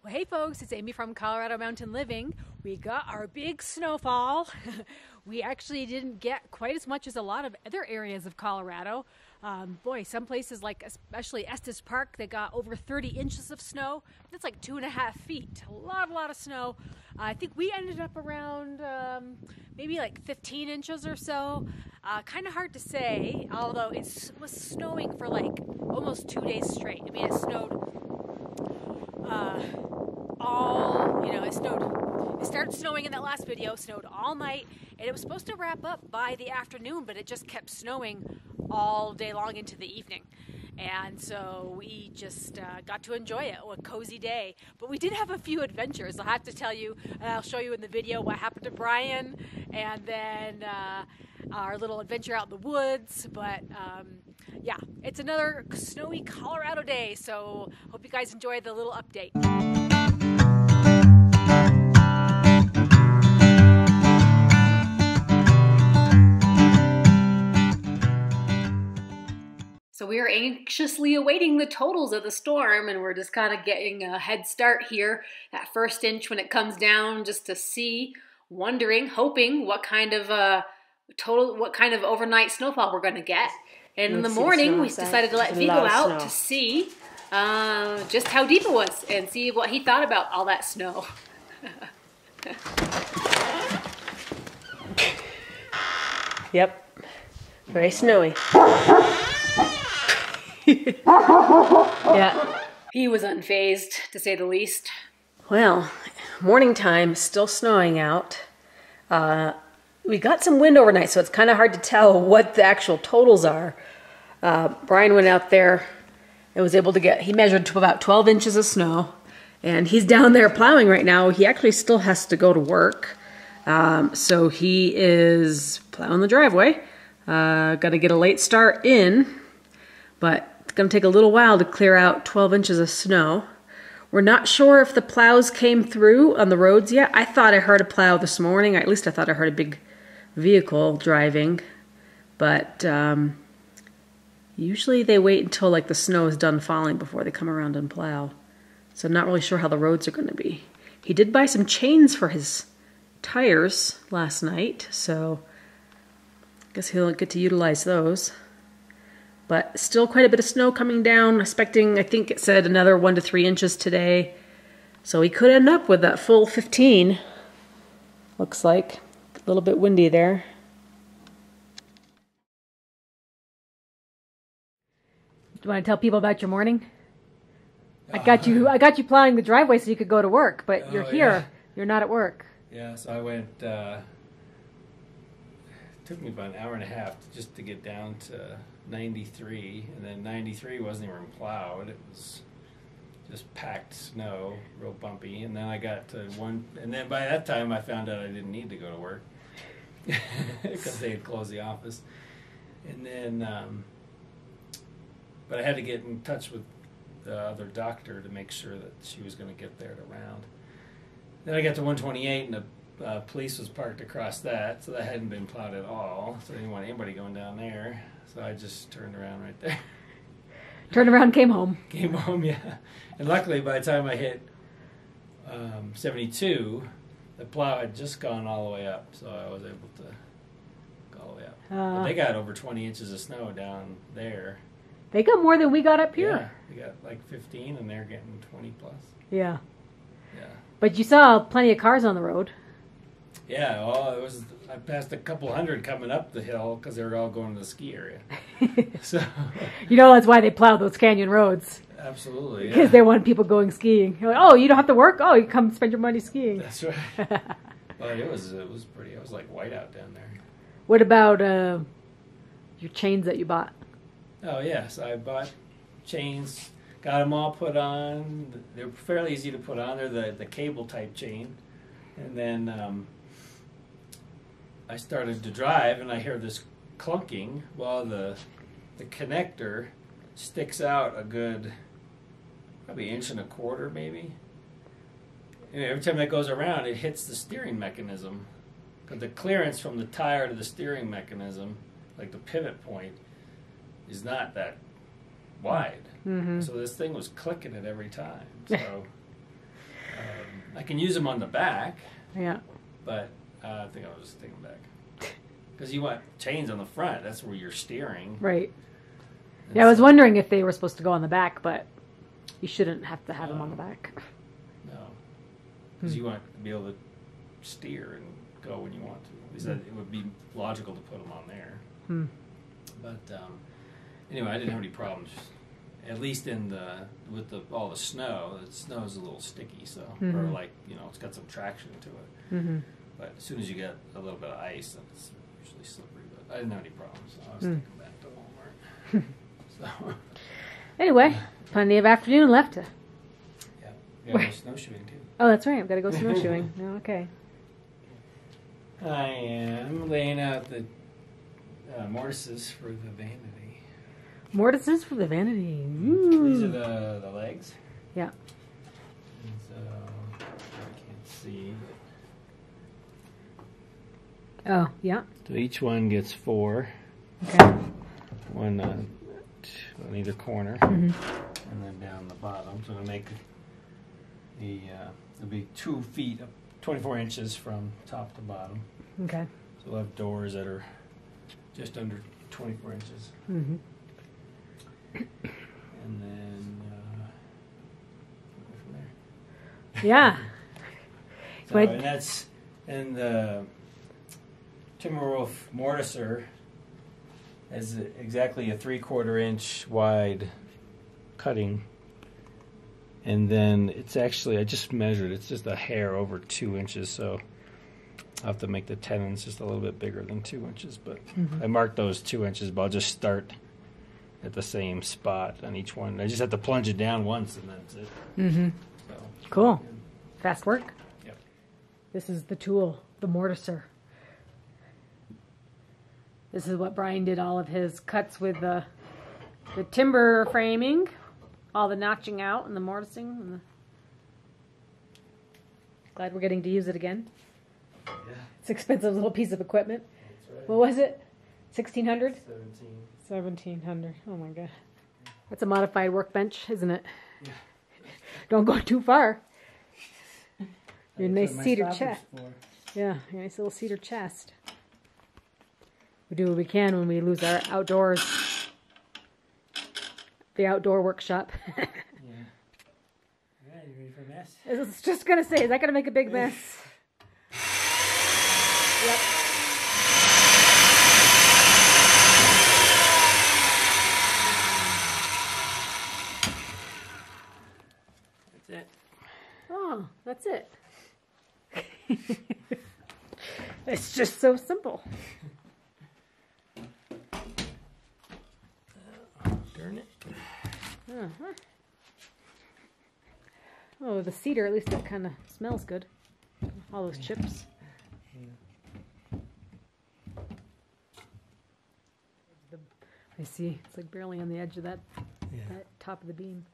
Well, hey folks, it's Amy from Colorado Mountain Living. We got our big snowfall. We actually didn't get quite as much as a lot of other areas of Colorado. Boy, some places like especially Estes Park, they got over 30 inches of snow. That's like 2.5 feet. A lot of snow. I think we ended up around maybe like 15 inches or so. Kind of hard to say, although it was snowing for like almost 2 days straight. I mean, it snowed it started snowing in that last video, snowed all night, and it was supposed to wrap up by the afternoon, but it just kept snowing all day long into the evening. And so we just got to enjoy it. A cozy day. But we did have a few adventures. I'll have to tell you, and I'll show you in the video what happened to Bryan, and then our little adventure out in the woods. But yeah, it's another snowy Colorado day, so hope you guys enjoy the little update. So we are anxiously awaiting the totals of the storm, and we're just kind of getting a head start here. That first inch when it comes down, just to see, wondering, hoping what kind of overnight snowfall we're going to get. And in the morning, we decided to let Vigo out to see just how deep it was and see what he thought about all that snow. Yep, very snowy. Yeah. He was unfazed, to say the least. Well, morning time, still snowing out. We got some wind overnight, so it's kind of hard to tell what the actual totals are. Bryan went out there and was able to he measured to about 12 inches of snow, and he's down there plowing right now. He actually still has to go to work, so he is plowing the driveway. Got to get a late start in, but it's going to take a little while to clear out 12 inches of snow. We're not sure if the plows came through on the roads yet. I thought I heard a plow this morning. At least I thought I heard a big vehicle driving. But usually they wait until like the snow is done falling before they come around and plow. So I'm not really sure how the roads are going to be. He did buy some chains for his tires last night, so I guess he'll get to utilize those. But still quite a bit of snow coming down. Expecting, I think it said another 1 to 3 inches today. So he could end up with that full 15. Looks like a little bit windy there. Do you want to tell people about your morning? I got you plowing the driveway so you could go to work, but you're here. Yeah. You're not at work. Yeah, so I went. It took me about an hour and a half just to get down to 93, and then 93 wasn't even plowed. It was just packed snow, real bumpy. And then I got to and then by that time I found out I didn't need to go to work because they had closed the office. And then, but I had to get in touch with the other doctor to make sure that she was going to get there to round. Then I got to 128, and the police was parked across that, so that hadn't been plowed at all. So I didn't want anybody going down there. So I just turned around right there. Turned around, came home. Came home, yeah. And luckily, by the time I hit 72, the plow had just gone all the way up, so I was able to go all the way up. But they got over 20 inches of snow down there. They got more than we got up here. Yeah, they got like 15, and they're getting 20 plus. Yeah. Yeah. But you saw plenty of cars on the road. Yeah, well, I passed a couple hundred coming up the hill because they were all going to the ski area. So, you know, that's why they plow those canyon roads. Absolutely, yeah. Because they want people going skiing. You're like, oh, you don't have to work? Oh, you come spend your money skiing. That's right. But it was pretty. It was like whiteout down there. What about your chains that you bought? Oh, yes. I bought chains, got them all put on. They're fairly easy to put on. They're the cable type chain. And then I started to drive, and I hear this clunking. Well, the connector sticks out a good, probably 1.25 inches maybe. And every time that goes around, it hits the steering mechanism. Because the clearance from the tire to the steering mechanism, like the pivot point, is not that wide. Mm-hmm. So this thing was clicking it every time. So I can use them on the back, Yeah. but I think I'll just take them back. Because you want chains on the front. That's where you're steering. Right. And Yeah, I was so- wondering if they were supposed to go on the back, but you shouldn't have to have them on the back. No. Because you want to be able to steer and go when you want to. At least it would be logical to put them on there. Hmm. But anyway, I didn't have any problems. At least with all the snow is a little sticky, so or like it's got some traction to it. Mm-hmm. But as soon as you get a little bit of ice, then it's usually slippery. But I didn't have any problems, so I was taking them back to Walmart. So Anyway, plenty of afternoon left. yeah, we got snowshoeing too. Oh, that's right. I've got to go snowshoeing. Oh, okay. I am laying out the mortises for the vanity. Mortises for the vanity. Ooh. These are the legs. Yeah. And so I can't see. Oh, yeah. So each one gets 4. Okay. One on either corner, Mm-hmm. and then down the bottom. So it'll make it'll be 2 feet, 24 inches from top to bottom. Okay. So we'll have doors that are just under 24 inches. Mm-hmm. And then go from there. Yeah. So, But- and the Timberwolf mortiser has exactly a 3/4 inch wide cutting, and then it's actually, I just measured, it's just a hair over 2 inches, so I'll have to make the tenons just a little bit bigger than 2 inches, but I marked those 2 inches, but I'll just start at the same spot on each one. I just have to plunge it down once, and that's it. Mm-hmm. So, Cool. Fast work. Yep. This is the tool, the mortiser. This is what Bryan did all of his cuts with the timber framing, all the notching out and the mortising. And Glad we're getting to use it again. Yeah, It's an expensive little piece of equipment. that's right. What was it? 1,600? 17. 1,700. Oh my god. That's a modified workbench, isn't it? Yeah. Don't go too far. Your That's nice what my cedar stoppage chest. for. Yeah, your nice little cedar chest. We do what we can when we lose our outdoors. The outdoor workshop. Yeah. Yeah, you ready for a mess? I was just gonna say, is that gonna make a big mess? Yep. That's it. Oh, that's it. It's just so simple. Darn it. Uh-huh. Oh, the cedar, at least it kind of smells good. All those chips. I see. It's like barely on the edge of that top of the beam.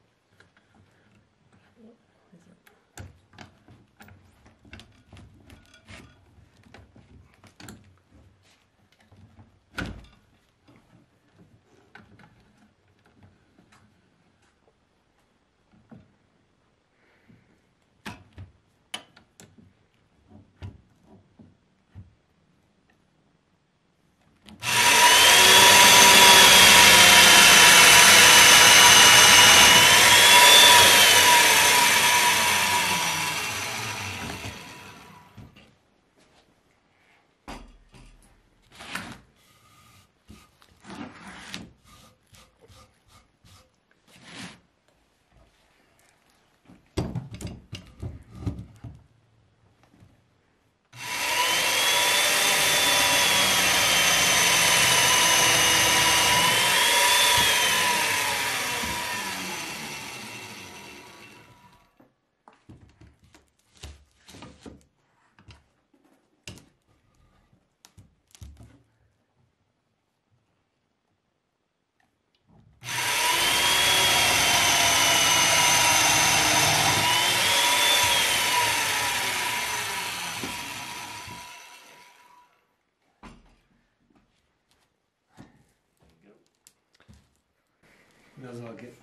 Those all get.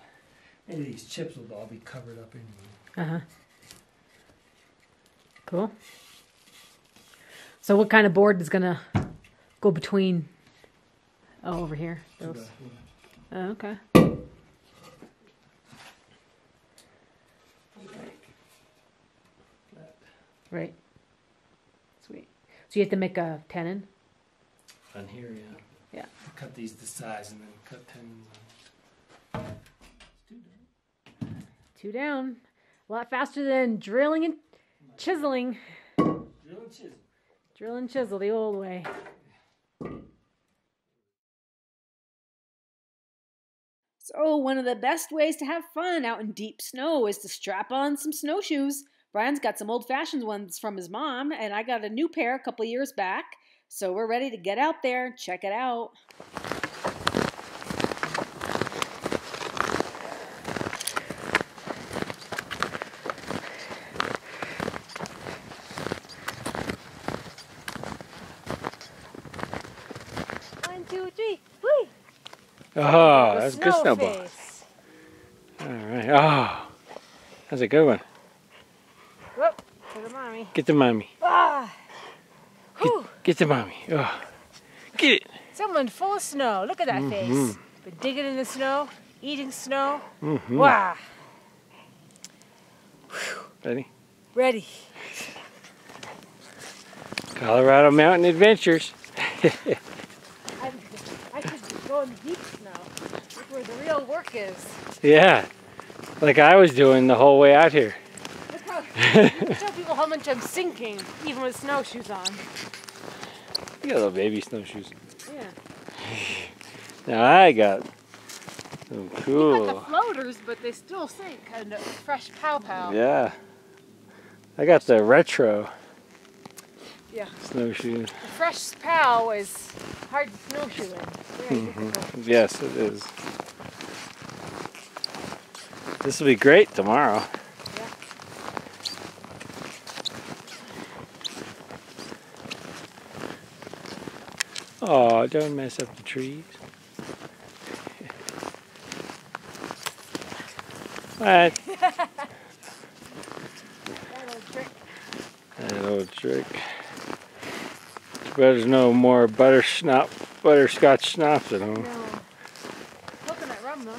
Maybe these chips will all be covered up anyway. Uh-huh. Cool. So what kind of board is going to go between? Oh, over here. Those. Oh, okay. Right. Sweet. So you have to make a tenon? On here, yeah. Yeah. Cut these to size and then cut tenons on. Two down. A lot faster than drilling and chiseling. Drill and chisel. Drill and chisel the old way. So one of the best ways to have fun out in deep snow is to strap on some snowshoes. Brian's got some old-fashioned ones from his mom, and I got a new pair a couple years back. So we're ready to get out there and check it out. One, two, three, whee! Oh, that's a good Snow snowball. face. All right. Oh, that's a good one. Whoop, to the mommy. Get the mommy. Ah! Whew. Get the mommy. Oh, get it. Someone full of snow. Look at that face. Been digging in the snow, eating snow. Mm-hmm. Wow. Ready? Ready. Colorado Mountain Adventures. I could go in the deep snow. That's where the real work is. Yeah, like I was doing the whole way out here. Look how you can show people how much I'm sinking, even with snowshoes on. You got little baby snowshoes. Yeah. Now I got some You got the cool. floaters, but they still sink. And fresh pow pow. Yeah, I got the retro Yeah. snowshoes. The fresh pow is hard to snowshoe in. Very difficult. Yes, it is. This will be great tomorrow. Yeah. Oh, don't mess up the trees. What? That old trick. That old trick. Too bad there's no more butterscotch schnapps at home. No. Coconut rum, though.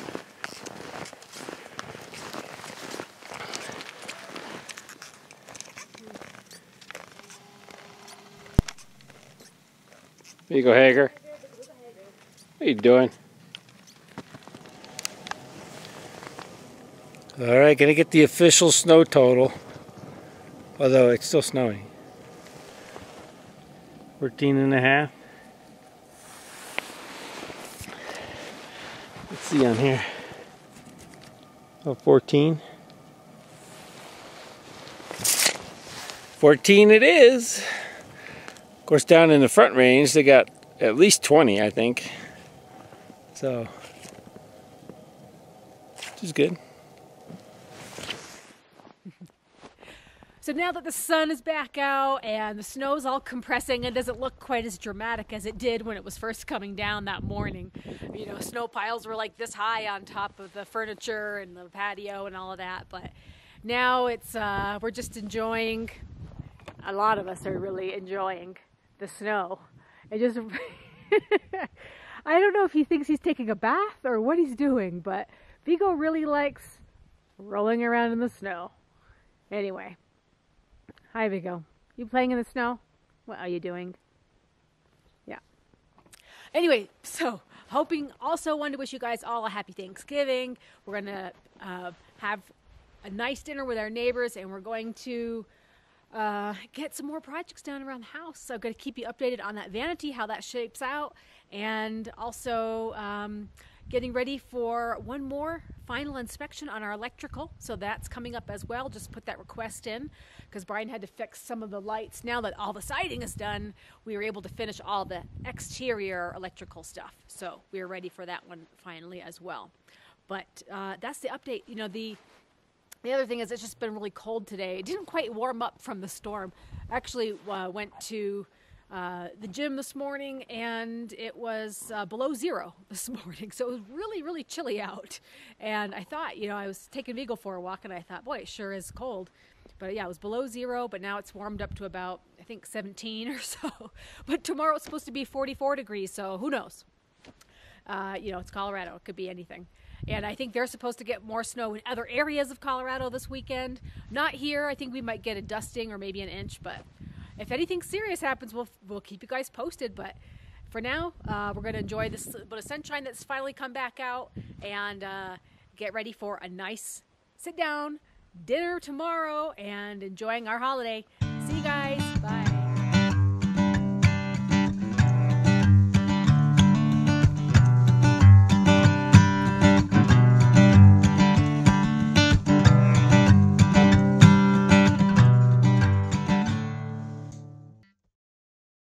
Here you go, Hager. What are you doing? All right, gonna get the official snow total. Although it's still snowing. 14.5. Let's see on here. Oh, 14. 14 it is. Of course, down in the Front Range, they got at least 20, I think. So, which is good. So now that the sun is back out and the snow's all compressing, it doesn't look quite as dramatic as it did when it was first coming down that morning. You know, snow piles were like this high on top of the furniture and the patio and all of that. But now it's we're just enjoying. A lot of us are really enjoying the snow. It just I don't know if he thinks he's taking a bath or what he's doing, but Vigo really likes rolling around in the snow. Anyway. Hi, Vigo. You playing in the snow? What are you doing? Yeah. Anyway, so also wanted to wish you guys all a happy Thanksgiving. We're going to have a nice dinner with our neighbors, and we're going to get some more projects done around the house. So I'm going to keep you updated on that vanity, how that shapes out, and also getting ready for one more final inspection on our electrical. So that's coming up as well. Just put that request in because Bryan had to fix some of the lights. Now that all the siding is done, we were able to finish all the exterior electrical stuff. So we are ready for that one finally as well. But that's the update. You know, the other thing is it's just been really cold today. It didn't quite warm up from the storm. Actually went to the gym this morning, and it was below zero this morning. So it was really, really chilly out. And I thought, you know, I was taking Vigo for a walk, and I thought, boy, it sure is cold. But yeah, it was below 0, but now it's warmed up to about, I think, 17 or so. But tomorrow it's supposed to be 44 degrees, so who knows? It's Colorado. It could be anything. And I think they're supposed to get more snow in other areas of Colorado this weekend. Not here. I think we might get a dusting or maybe an inch. But if anything serious happens, we'll keep you guys posted. But for now, we're going to enjoy this bit of sunshine that's finally come back out and get ready for a nice sit-down dinner tomorrow and enjoying our holiday. See you guys. Bye.